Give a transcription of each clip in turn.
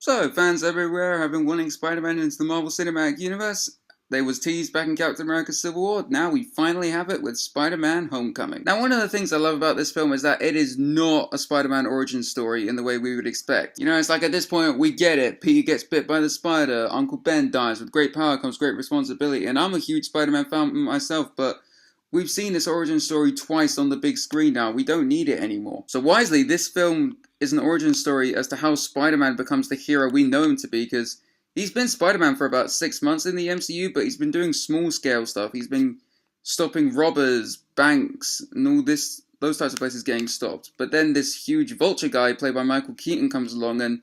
So, fans everywhere have been wanting Spider-Man into the Marvel Cinematic Universe. They was teased back in Captain America Civil War. Now we finally have it with Spider-Man Homecoming. Now, one of the things I love about this film is that it is not a Spider-Man origin story in the way we would expect. You know, it's like at this point, we get it. Peter gets bit by the spider, Uncle Ben dies, with great power comes great responsibility, and I'm a huge Spider-Man fan myself, but we've seen this origin story twice on the big screen now. We don't need it anymore. So wisely, this film is an origin story as to how Spider-Man becomes the hero we know him to be, because he's been Spider-Man for about 6 months in the MCU, but he's been doing small-scale stuff. He's been stopping robbers, banks, and all this, those types of places getting stopped. But then this huge vulture guy, played by Michael Keaton, comes along, and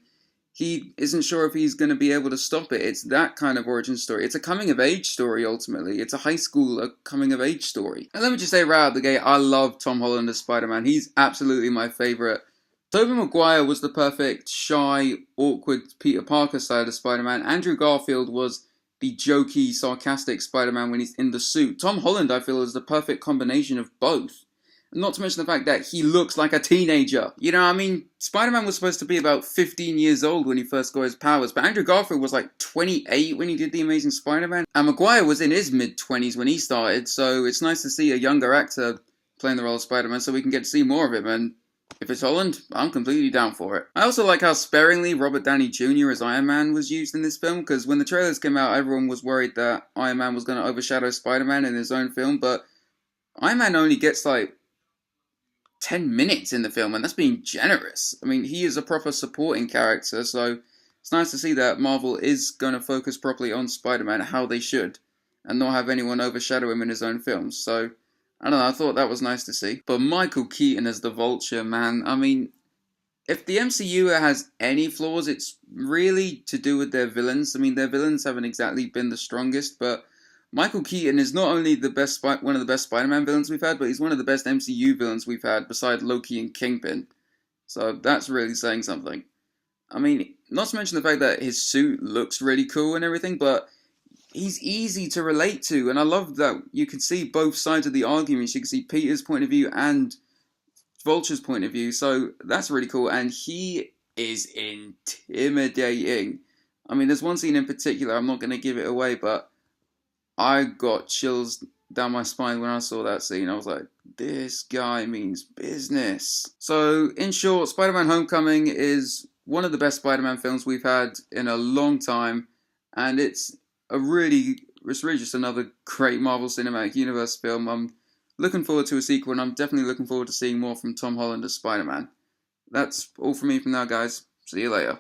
he isn't sure if he's going to be able to stop it. It's that kind of origin story. It's a coming-of-age story, ultimately. It's a high school coming-of-age story. And let me just say right out the gate, I love Tom Holland as Spider-Man. He's absolutely my favourite. Tobey Maguire was the perfect, shy, awkward Peter Parker side of Spider-Man. Andrew Garfield was the jokey, sarcastic Spider-Man when he's in the suit. Tom Holland, I feel, is the perfect combination of both. Not to mention the fact that he looks like a teenager. You know, I mean, Spider-Man was supposed to be about 15 years old when he first got his powers, but Andrew Garfield was like 28 when he did The Amazing Spider-Man. And Maguire was in his mid-20s when he started, so it's nice to see a younger actor playing the role of Spider-Man so we can get to see more of him, and if it's Holland, I'm completely down for it. I also like how sparingly Robert Downey Jr. as Iron Man was used in this film, because when the trailers came out, everyone was worried that Iron Man was going to overshadow Spider-Man in his own film, but Iron Man only gets like 10 minutes in the film, and that's being generous. I mean, he is a proper supporting character, so it's nice to see that Marvel is going to focus properly on Spider-Man, how they should, and not have anyone overshadow him in his own films, so I don't know, I thought that was nice to see. But Michael Keaton as the Vulture, man, I mean, if the MCU has any flaws, it's really to do with their villains. I mean, their villains haven't exactly been the strongest, but Michael Keaton is not only the best one of the best Spider-Man villains we've had, but he's one of the best MCU villains we've had, besides Loki and Kingpin. So that's really saying something. I mean, not to mention the fact that his suit looks really cool and everything, but he's easy to relate to, and I love that you can see both sides of the arguments. You can see Peter's point of view and Vulture's point of view, so that's really cool, and he is intimidating. I mean, there's one scene in particular, I'm not going to give it away, but I got chills down my spine when I saw that scene. I was like, this guy means business. So, in short, Spider-Man Homecoming is one of the best Spider-Man films we've had in a long time, and it's really just another great Marvel Cinematic Universe film. I'm looking forward to a sequel, and I'm definitely looking forward to seeing more from Tom Holland as Spider-Man. That's all from me for now, guys. See you later.